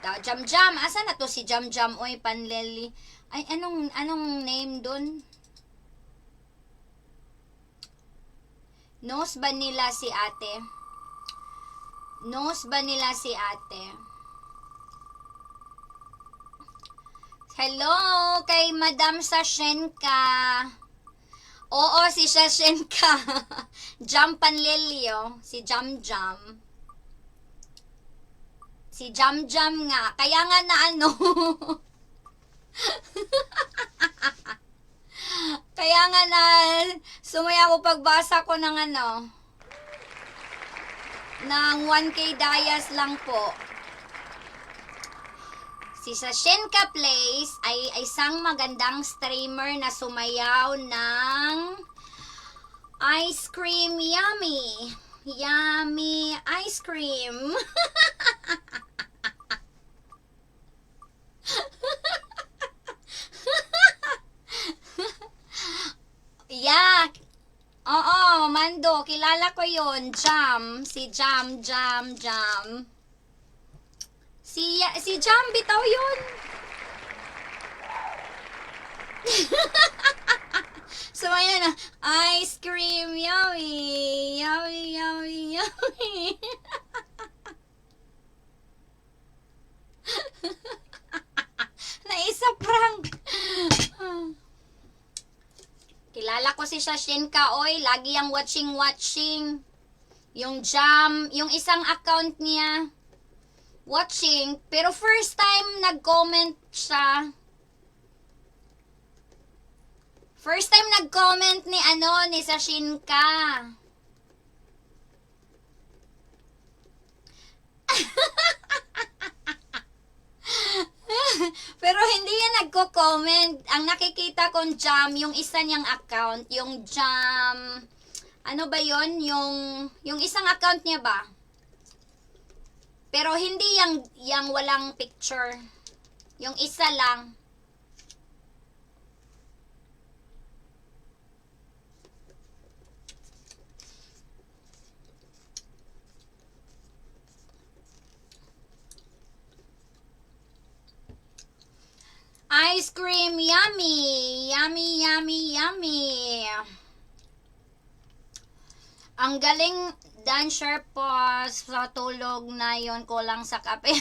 Jam Jam. Asa na to si Jam Jam? Oy, Panleli. Ay, anong name dun? Nose ba nila si ate? Nose ba nila si ate? Hello kay Madam Sashenka. Oo, si Sashenka. Jam Panlelio. Si Jam Jam. Si Jam Jam nga. Kaya nga na ano. Kaya nga na sumaya ako pagbasa ko ng ano. Ng 1K Dayas lang po. Si Sashenka Plays ay isang magandang streamer na sumayaw ng ice cream yummy. Yummy ice cream. Yeah. Oo, Mando, kilala ko yon. Jam, si Jam. Si Jam bitaw yun. So ayan na, ice cream yummy. Yummy. Naisa prank. Kilala ko si Sashenka, oy, lagi yang watching. Yung Jam, yung isang account niya, watching, pero first time nag-comment siya. First time nag-comment ni Sashenka. Pero hindi yan nagko-comment. Ang nakikita kong Jam, yung isa niyang account, yung Jam, ano ba yon? Yung isang account niya ba? Pero hindi yang walang picture. Yung isa lang. Ice cream, yummy. Yummy. Ang galing dancer po sa tulog na yon, kulang sa kape.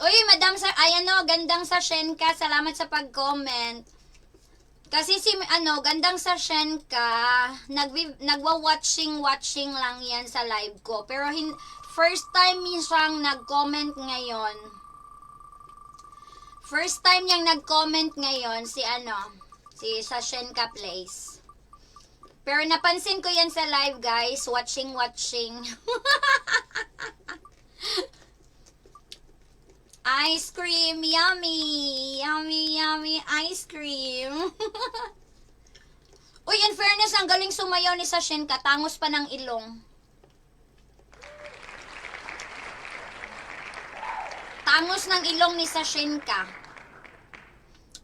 Uy, Madam gandang Sashenka, salamat sa pag-comment. Kasi gandang Sashenka, nagwa-watching lang yan sa live ko. Pero first time siyang nag-comment ngayon. First time niyang nag-comment ngayon si Sashenka Plays. Pero napansin ko yan sa live, guys. Watching. Ice cream, yummy ice cream. Uy, in fairness, ang galing sumayaw ni Sashenka. Tangos pa ng ilong. Tangos ng ilong ni Sashenka.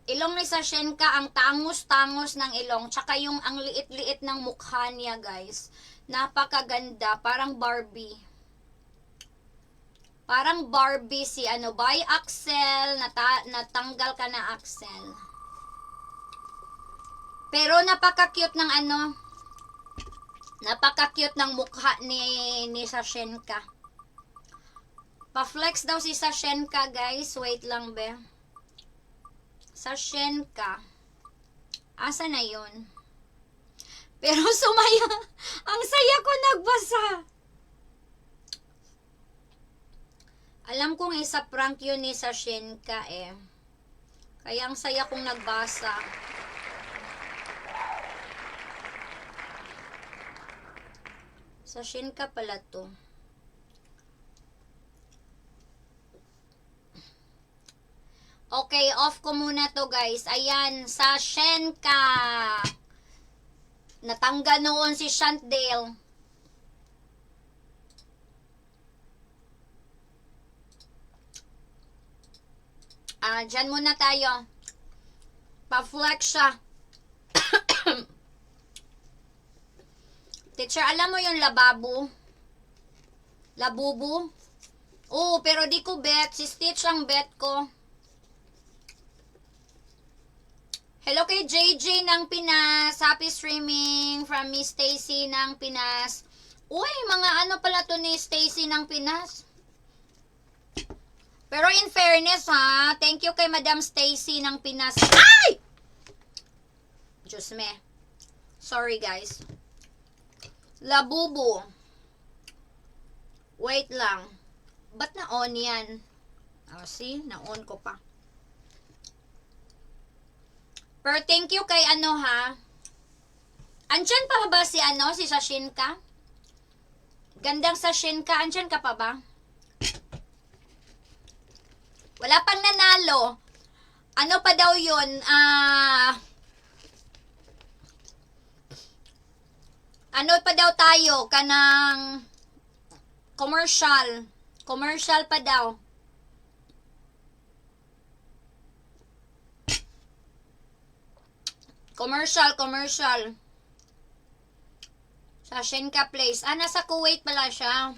Ilong ni Sashenka, ang tangos ng ilong. Tsaka ang liit-liit ng mukha niya, guys. Napakaganda. Parang Barbie. Parang Barbie si Bay Axel. Natanggal ka na, Axel. Pero napaka-cute ng napaka-cute ng mukha ni Sashenka. Pa-flex daw si Sashenka, guys. Wait lang, be. Sashenka. Asa na yun? Pero sumaya. Ang saya ko nagbasa. Alam kong isa prank yun ni Sashenka eh. Kaya ang saya kong nagbasa. Sashenka pala to. Okay, off ko muna to, guys. Ayan, Sashenka. Natanggal noon si Shantdale. Dyan muna tayo. Pa-flex siya. Teacher, alam mo yung lababo? Labubu? Oo, pero di ko bet. Si Stitch ang bet ko. Hello kay JJ ng Pinas. Happy streaming from Miss Stacy ng Pinas. Uy, mga ano pala to ni Stacy ng Pinas. Pero in fairness ha, thank you kay Madam Stacy ng Pinas. Ay! Diyos me. Sorry guys. Labubu. Wait lang. Ba't na-on yan? Oh, see? Na-on ko pa. Pero thank you kay ano ha. Andyan pa ba si ano? Si Sashinka? Gandang Sashinka. Andyan ka pa ba? Wala pang nanalo. Ano pa daw yun? Ano pa daw tayo? Kanang commercial. Commercial pa daw. Commercial. Sa Shenka Place. Nasa Kuwait pala siya.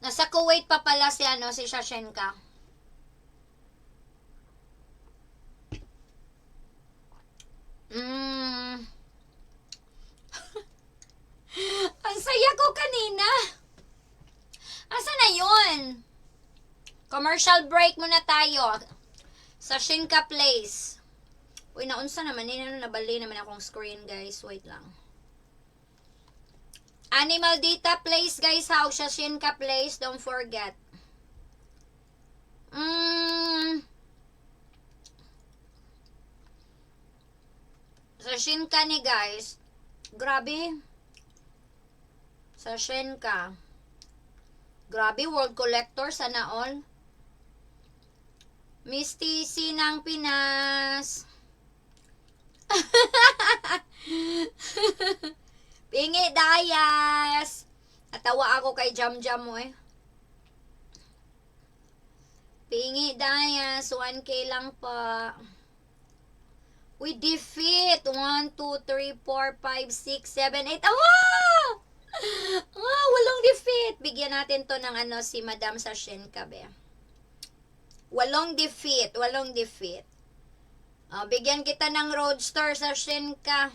Nasa Kuwait pa pala si ano, si Shashenka. Ang saya ko kanina. Asa na yun? Commercial break muna tayo. Sa Shenka Place. Uy, naunsa naman. Nabali naman akong screen, guys. Wait lang. Animal Data Place, guys. How sa Shenka Place. Don't forget. Sa Shenka ni guys. Grabe. Sa Shenka. Grabe, World Collector. Sana all. Miss TC ng Pinas. Pingi Dayas. Natawa ako kay Jam Jam mo eh. Pingi Dayas. 1K lang pa. We defeat 1, 2, 3, 4, 5, 6, 7, 8. Walong defeat. Bigyan natin to ng ano si Madam Sashenka be. Walong defeat. Bigyan kita ng Roadster Sashenka.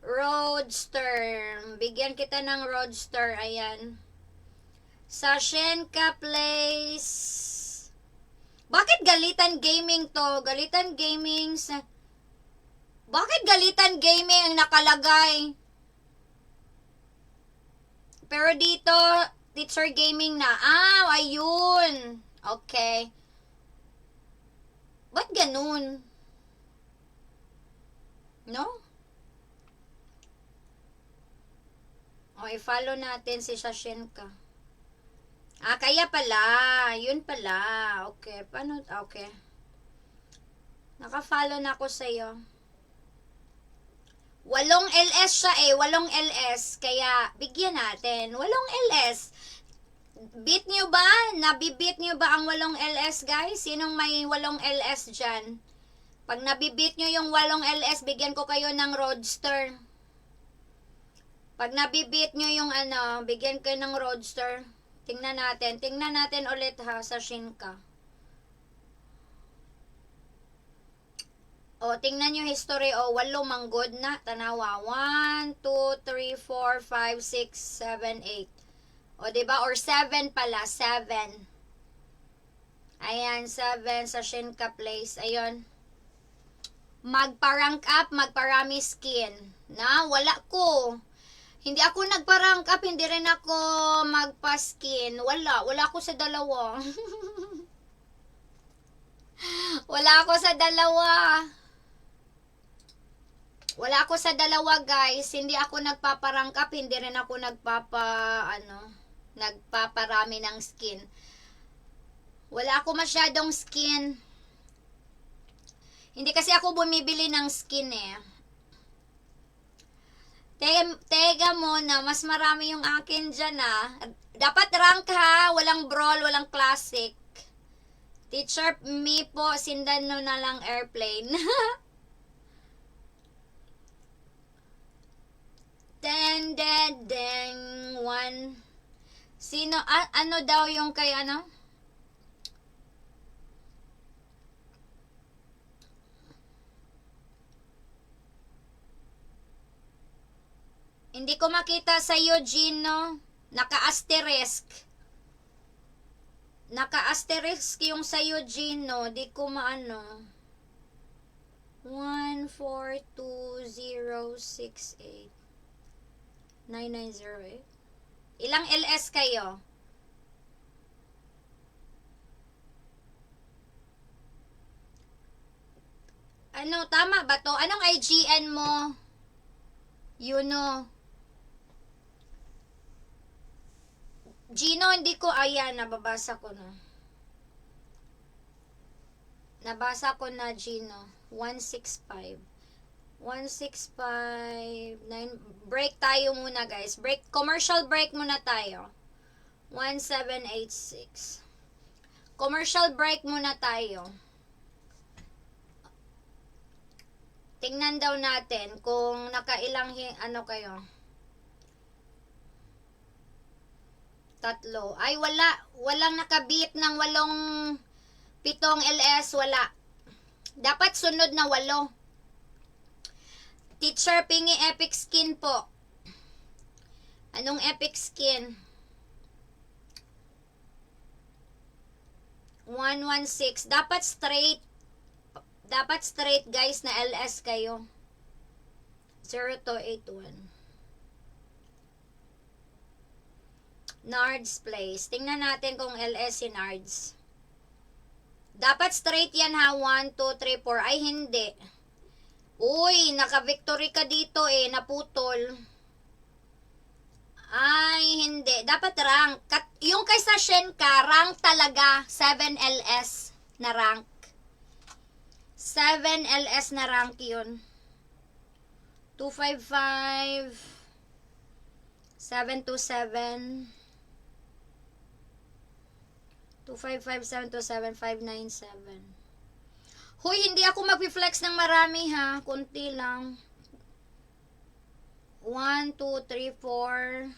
Roadster. Bigyan kita ng Roadster. Ayan. Sashenka Place. Bakit Galitan Gaming to? Galitan Gaming sa... Bakit Galitan Gaming ang nakalagay? Pero dito, Teacher Gaming na. Ayun. Okay. Ba't ganun? No? I-follow natin si Sashenka. Kaya pala. Yun pala. Okay. Paano? Okay. Naka-follow na ako sa'yo. 8 LS siya eh. 8 LS. Kaya, bigyan natin. 8 LS. Beat nyo ba? Nabibit nyo ba ang 8 LS, guys? Sinong may 8 LS dyan? Pag nabibit nyo yung 8 LS, bigyan ko kayo ng Roadster. Pag nabibit nyo yung ano, bigyan kayo ng Roadster. Tingnan natin. Tingnan natin ulit ha, sa Shenka. Tingnan nyo history. 8 manggod na. Tanawa. 1, 2, 3, 4, 5, 6, 7, 8. Diba? Or 7 pala. 7. Ayan, 7 sa Shenka Place. Ayun. Magpa-rank up, magparami skin. Wala ko. Hindi ako nagpa-rank up, hindi rin ako magpa-skin. Wala ako sa dalawa. Wala ako sa dalawa, guys. Hindi ako nagpapa-rank up, hindi rin ako nagpaparami ng skin. Wala ako masyadong skin. Hindi kasi ako bumibili ng skin eh. Tega mo na, mas marami yung akin dyan Dapat rank ha, walang brawl, walang classic. Teacher, me po, sindan no na lang airplane. Sino, ano daw yung kay ano? Hindi ko makita sa iyo, Gino. Naka-asterisk. Naka-asterisk yung sa iyo, Gino. Di ko maano. 142068998. Ilang LS kayo? Ano, tama ba to? Anong IGN mo? Yuno. Gino, hindi ko, ayan, nababasa ko na. Nabasa ko na, Gino. 165. 165. Break tayo muna, guys. Break, commercial break muna tayo. 1786. Commercial break muna tayo. Tingnan daw natin kung nakailang ano kayo. 3. Ay, wala. Walang nakabit ng 7 LS. Wala. Dapat sunod na 8. Teacher, pingi Epic Skin po. Anong Epic Skin? 116. Dapat straight. Dapat straight, guys, na LS kayo. 0281. Nards Place. Tingnan natin kung LS si Nards. Dapat straight yan ha. 1, 2, 3, 4. Ay, hindi. Uy, naka-victory ka dito eh. Naputol. Ay, hindi. Dapat rank. Yung kay Sashenka, rank talaga. 7 LS na rank. 7 LS na rank yun. 255 727 255 727 597. Hoy, hindi ako mag-flex ng marami ha. Kunti lang. 1, 2, 3, 4.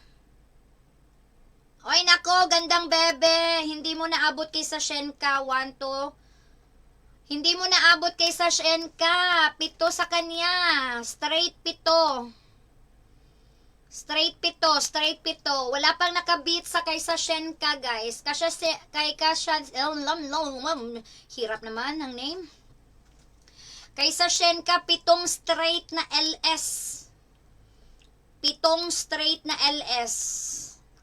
Oy, nako, gandang bebe. Hindi mo naabot kay Sashenka. 1, 2. Hindi mo naabot kay Sashenka. 7 sa kanya. Straight 7. Straight 7. Straight 7. Wala pang nakabit sa kay Sashenka, guys. Kay Kasha... Hirap naman ang name. Kay Sashenka, 7 straight na LS. 7 straight na LS.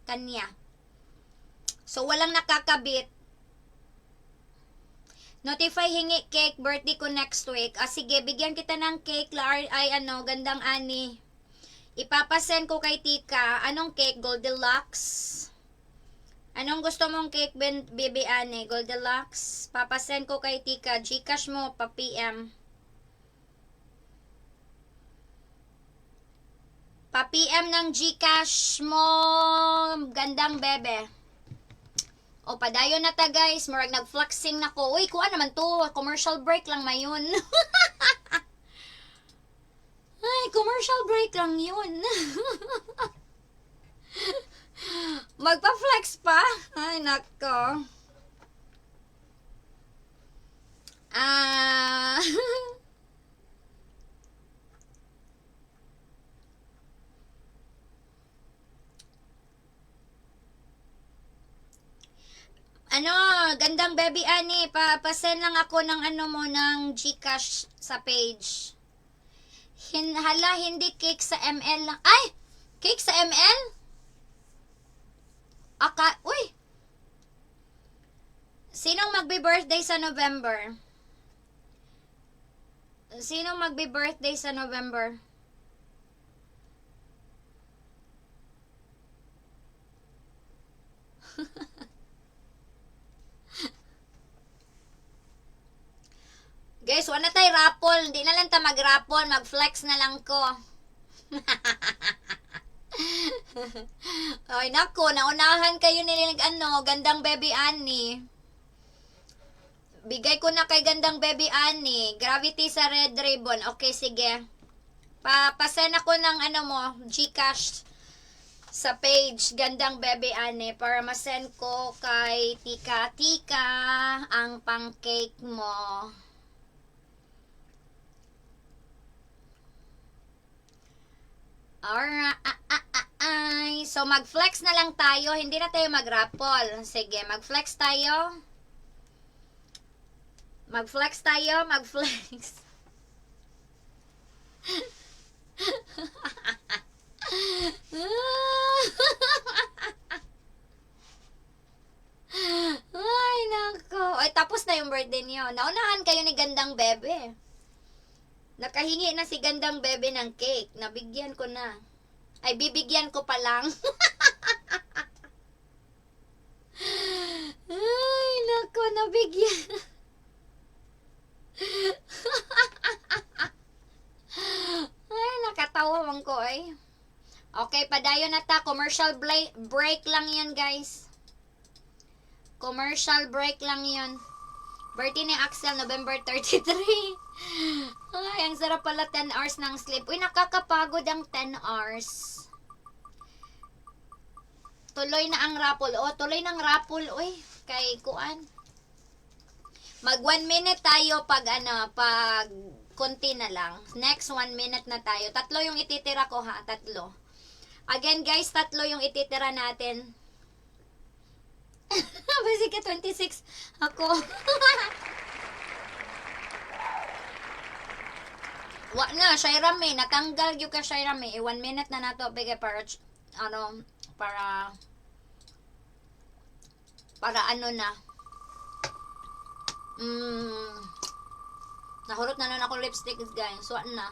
Kanya. So, walang nakakabit. Notify hingi cake, birthday ko next week. Sige, bigyan kita ng cake, ay gandang ani. Ipapasend ko kay Tika. Anong cake? Goldilocks? Anong gusto mong cake, baby ani? Goldilocks? Papasend ko kay Tika. Gcash mo, pa-PM. Pa-PM ng Gcash mo, gandang bebe. O, padayon na ta, guys. Murag nag-fluxing na ko. Uy, kuha naman to. Commercial break lang mayon. Ay, commercial break lang yun. Magpa-flex pa? Ay, nako. Gandang baby ani, pasend lang ako ng ng Gcash sa page. Hala, hindi cake sa ML lang. Ay! Cake sa ML? Uy! Sinong magbe-birthday sa November? Sinong magbe-birthday sa November? Guys, wala tayo raffle. Hindi na lang ta mag-raffle. Mag-flex na lang ko. Ay, nako. Naunahan kayo nilig gandang baby Annie. Bigay ko na kay gandang baby Annie. Gravity sa Red Ribbon. Okay, sige. Pasend ako ng mo, Gcash sa page Gandang Bebe Ane para masend ko kay Tika Tika ang pang-cake mo. Alright. So, mag-flex na lang tayo. Hindi na tayo mag-raffle. Sige, mag-flex tayo. Mag-flex tayo. Mag-flex. Ay, nako. Ay, tapos na yung birthday niyo. Naunahan kayo ni Gandang Bebe. Nakahingi na si Gandang Bebe ng cake. Nabigyan ko na. Ay, bibigyan ko pa lang. Ay, nako, nabigyan. Ay, nakatawa man ko eh. Okay, padayon na ta. Commercial break lang yan, guys. Commercial break lang yun. Birthday ni Axel, November 33. Ay, ang sarap pala 10 hours ng sleep. Uy, nakakapagod ang 10 hours. Tuloy na ang raffle. O, tuloy ng raffle. Uy, kay Kuan. Mag 1 minute tayo pag pag konti na lang. Next 1 minute na tayo. 3 yung ititira ko ha, 3. Again guys, 3 yung ititira natin. Basi ka 26 ako. Wa na, Shairame, natanggal yung ka Shairame. 1 minute na nato bigay para para na. Nahurot na nun ako lipstick guys. So, na.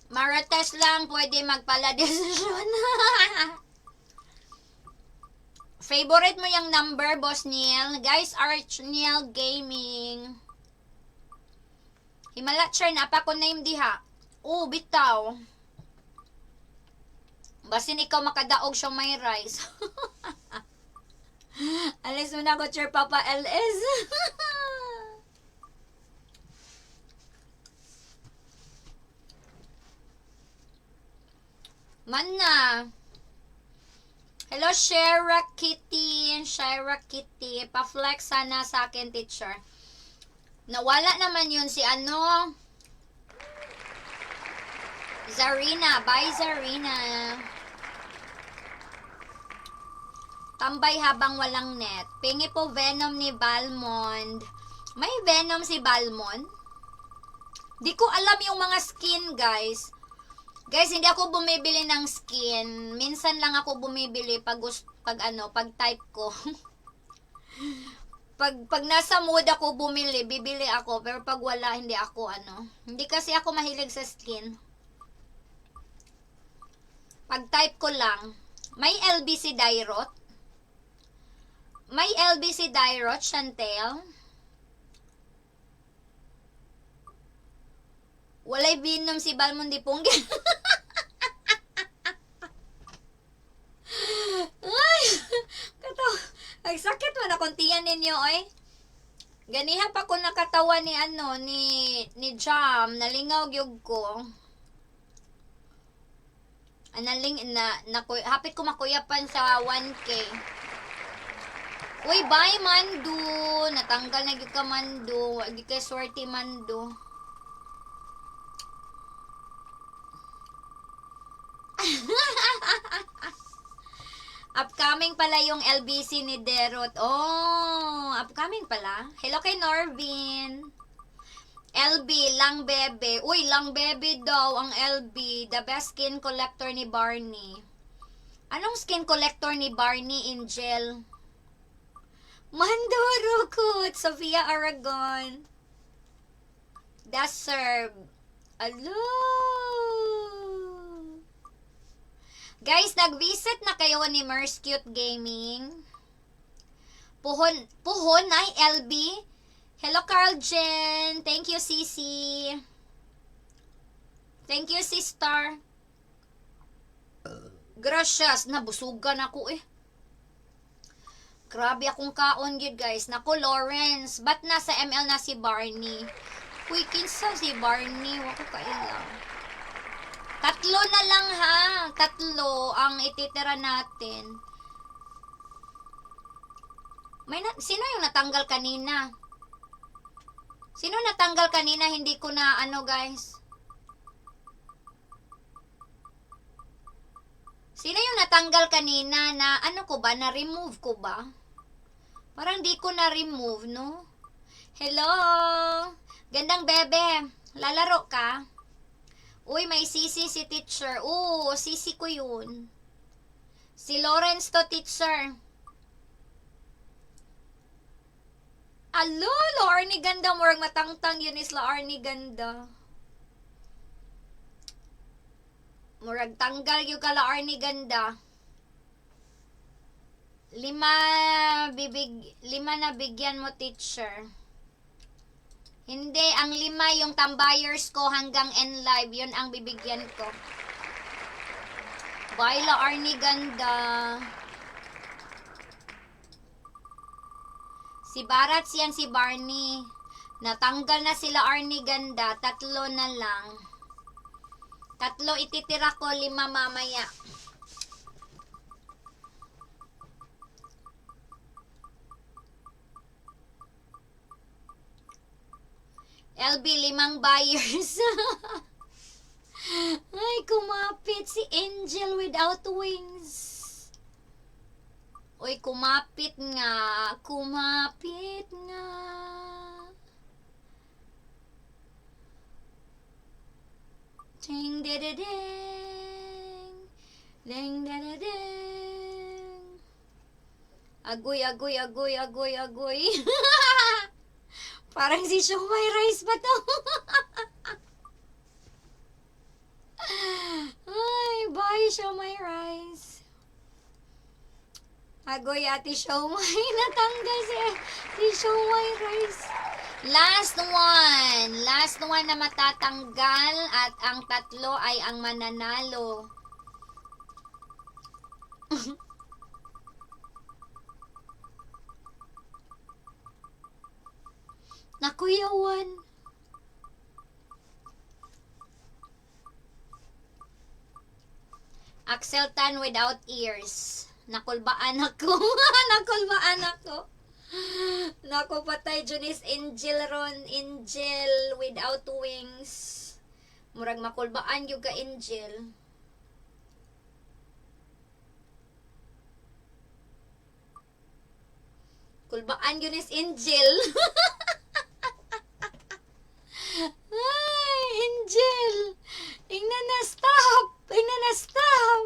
Marites lang pwede magpala-desisyon. Favorite mo yung number, Boss Neil? Guys, Arch Neil Gaming. Himala, Char, napa ko name diha. Bitaw. Basin ikaw makadaog siyang may rice. Alis mo na ko, Char Papa LS. Manna. Hello, Shara Kitty. Shara Kitty. Pa-flex sana sa akin, teacher. Nawala naman yun si Zarina. Bye, Zarina. Tambay habang walang net. Pingi po Venom ni Balmond. May Venom si Balmond? Di ko alam yung mga skin, guys. Guys, hindi ako bumibili ng skin. Minsan lang ako bumibili pag type ko. pag nasa mood ako bumili, bibili ako. Pero pag wala, hindi ako Hindi kasi ako mahilig sa skin. Pag type ko lang. May LBC Dairot. May LBC Dairot, Chantel. Walay Venom si Balmond di Punggi. Ay, katawa. Ay, sakit man akong tiyan ninyo, oy. Ganiha pa ko nakatawa ni ni Jam, nalingaw gyud ko. Hapit ko makuyapan sa 1K. Uy, bye Mandu. Natanggal na gyud ka Mandu. Wagi kay swerte Mandu. Upcoming pala yung LBC ni Derot. Oh, upcoming pala. Hello kay Norvin. LB, Lang Bebe. Uy, Lang Bebe daw ang LB. The best skin collector ni Barney. Anong skin collector ni Barney, Angel? Mando Rukut. Sofia Aragon. Deserve. Alo. Guys, nag-visit na kayo ni Merce Cute Gaming. Puhon ay LB. Hello, Carl Jen. Thank you, Cici. Thank you, sister. Gracias. Nabusugan ako eh. Grabe akong kaon yun, guys. Naku, Lawrence. Ba't nasa ML na si Barney? Uy, kinsa si Barney? Wako kailang. 3 na lang, ha? 3 ang ititira natin. Sino yung natanggal kanina? Sino natanggal kanina? Hindi ko na, guys. Sino yung natanggal kanina na, ko ba? Na-remove ko ba? Parang di ko na-remove, no? Hello! Gandang bebe. Lalaro ka? Uy, may sisi si teacher. Oo, sisi ko yun. Si Lawrence to, teacher. Alo, Laarni ganda. Murag matangtang yun is Laarni ganda. Murag tanggal yung ka Laarni ganda. 5 na bigyan mo, teacher. Hindi, ang 5 yung tambayers ko hanggang end live. Yun ang bibigyan ko. Bye, Laarni ganda. Si Barat yan, si Barney. Natanggal na sila Arnie ganda. 3 na lang. 3 ititira ko, 5 mamaya. LB, 5 buyers. Ay, kumapit si Angel without wings. Uy, kumapit nga. Kumapit nga. Ding da da ding. Ding da da ding. Agoy, agoy, agoy, agoy, agoy. Parang si Shumay Rice ba to? Ay, bye Shumay Rice. Agoy, ate Shumay. Natanggal si Shumay Rice. Last one. Last one na matatanggal at ang 3 ay ang mananalo. Nakuyawan. Axel Tan without ears. Nakulbaan ako. Nakulbaan ako. Naku, patay Junis Angel ron. Angel without wings. Murag makulbaan yung ka Angel. Kulbaan Junis Angel. Ay, Angel. Ingnan na stop. Ingnan na stop.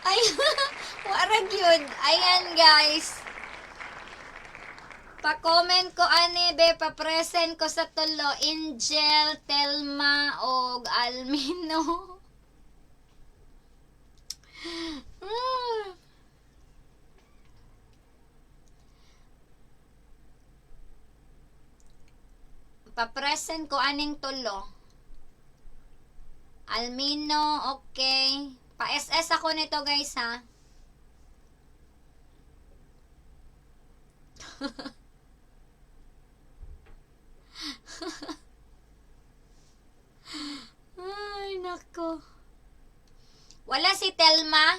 Ay, warag yun. Ayan, guys. Pa-comment ko, be, pa-present ko sa tulo. Angel, Telma, og Almino. Pa-present ko aning tulo. Almino, okay. Pa-SS ako nito, guys, ha. Ay, nako. Wala si Telma.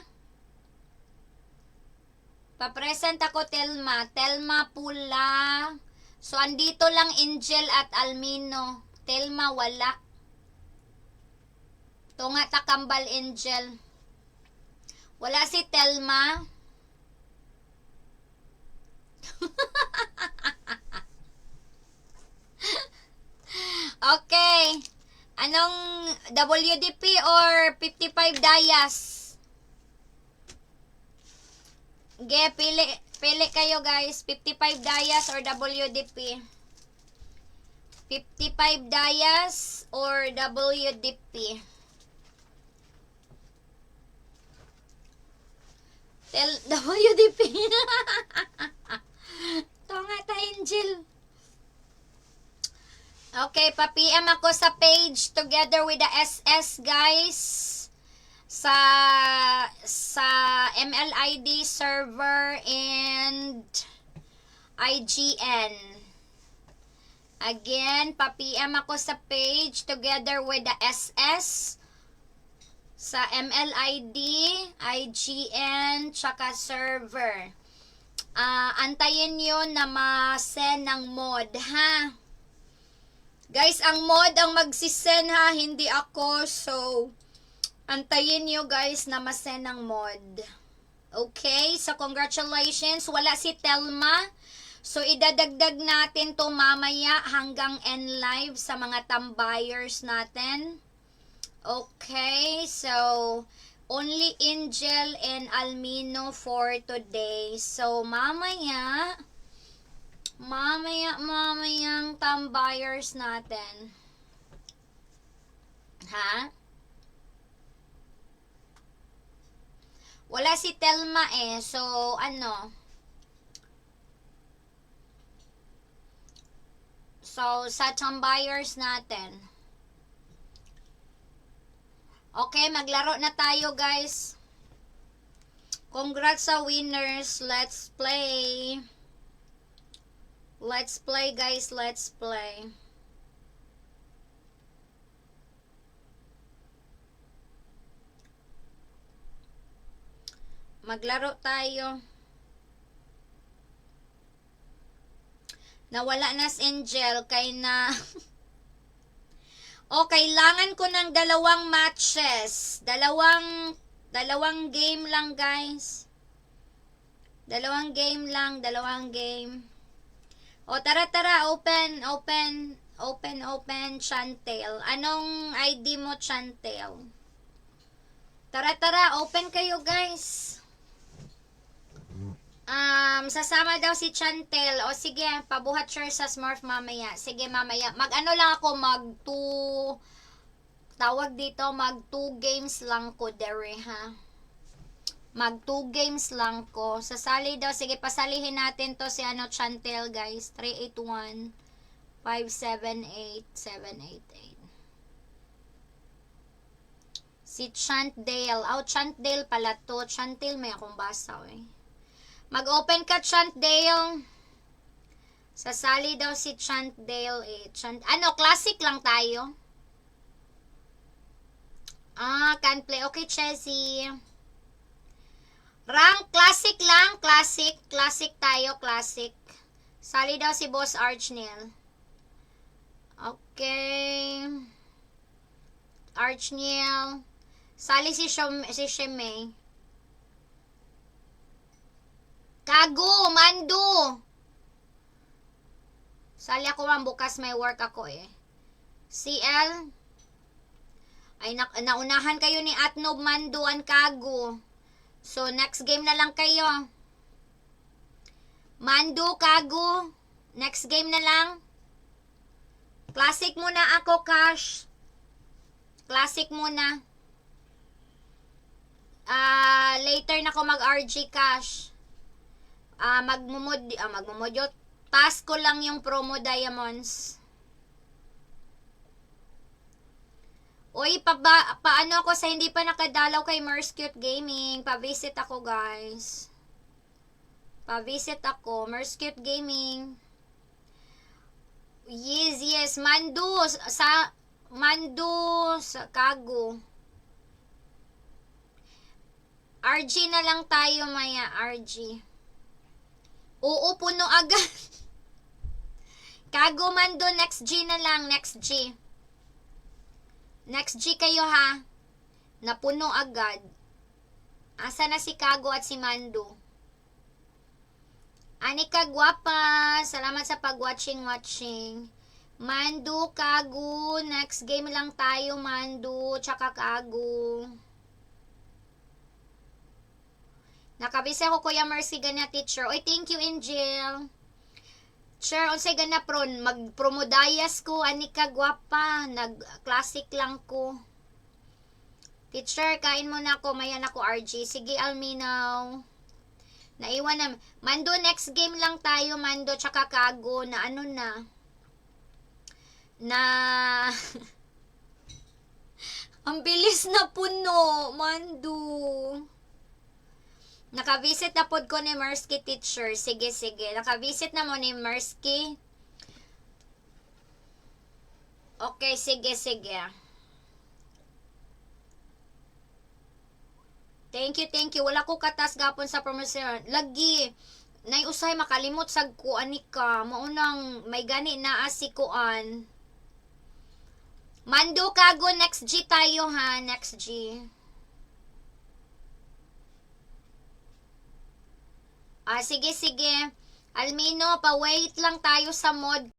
Pa-present ako, Telma. Telma pula. So, andito lang Angel at Almino. Telma, wala. Tunga takambal Angel. Wala si Telma. Okay. Anong WDP or 55 Dayas? Pili kayo, guys. 55 Dayas or WDP? 55 Dayas or WDP? WDP. Ito nga ta, Angel. Okay, pa-PM ako sa page together with the SS guys. Sa MLID server and IGN. Again, pa-PM ako sa page together with the SS sa MLID, IGN, tsaka server. Antayin nyo na ma-send ng mod, ha? Guys, ang mod ang magsisend, ha? Hindi ako. So, antayin nyo, guys, na ma-send ng mod. Okay? So, congratulations. Wala si Telma. So, idadagdag natin to mamaya hanggang end live sa mga tambayers natin. Okay? So, only Angel and Almino for today. So, mamayang tambayers natin. Ha? Wala si Telma eh. So, ano? So, sa tambayers natin. Okay, maglaro na tayo, guys. Congrats sa winners. Let's play. Let's play, guys. Let's play. Maglaro tayo. Nawala na si Angel kay na o, kailangan ko ng dalawang matches. Dalawang game lang, guys. Dalawang game lang, dalawang game. O, tara, open, Chantel. Anong ID mo, Chantel? Tara, open kayo, guys. Sasama daw si Chantel. O, sige, pabuhat sure sa Smurf mamaya. Sige, mamaya. Mag-ano lang ako, tawag dito, mag 2 games lang ko, dere, ha? Mag 2 games lang ko. Sasali daw. Sige, pasalihin natin to si Chantel, guys. 381-578-788. Si Chantdale. Oh, Chantdale pala to. Chantel, may akong basa, eh. Mag-open ka, Chantdale. Sasali daw si Chantdale, eh. Classic lang tayo. Can play. Okay, Chessy. Rank, classic lang. Classic tayo, classic. Sali daw si Boss Archniel. Okay. Archniel. Sali si Shemay. Kago, Mando. Sali ako man, bukas may work ako eh. CL. Ay, naunahan kayo ni Atnob, Mando, and Kago. So, next game na lang kayo. Mando, Kago. Next game na lang. Classic muna ako, Cash. Classic muna. Later na ako mag-RG, Cash. Magmumod yun. Task ko lang yung promo diamonds. Uy, paano ako sa hindi pa nakadalaw kay Merskute Gaming? Pa-visit ako, guys. Pa-visit ako. Merskute Gaming. Yes. Mando sa Kago. RG na lang tayo, maya. RG. Oo, puno agad. Kago, Mando, next G na lang. Next G. Next G kayo, ha. Napuno agad. Asa na si Kago at si Mando? Anika, gwapa. Salamat sa pag-watching. Mando, Kago. Next game lang tayo, Mando. Tsaka Kago. Nakabisa ko, Kuya Mercy, gana teacher. Oy, thank you, Angel. Sure, unsay gana pron. Mag-promodayas ko. Anika, gwapa. Nag-classic lang ko. Teacher, kain mo na ako. Mayan ako, RG. Sige, Alminaw. Naiwan na. Mando, next game lang tayo, Mando. Tsaka Kago. Na ano na. na ang bilis na puno, Mandu. Nakavisit na pod ko ni Mersky teacher. Sige, sige. Nakavisit na mo ni Mersky. Okay, sige, sige. Thank you, thank you. Wala ko katas gapon sa promosyon. Lagi. Nay usay makalimot sa kuan ni ka. Maunang may gani na si kuan. Mando kago, next G tayo ha. Next G. Sige, sige. Almino, pa-wait lang tayo sa mod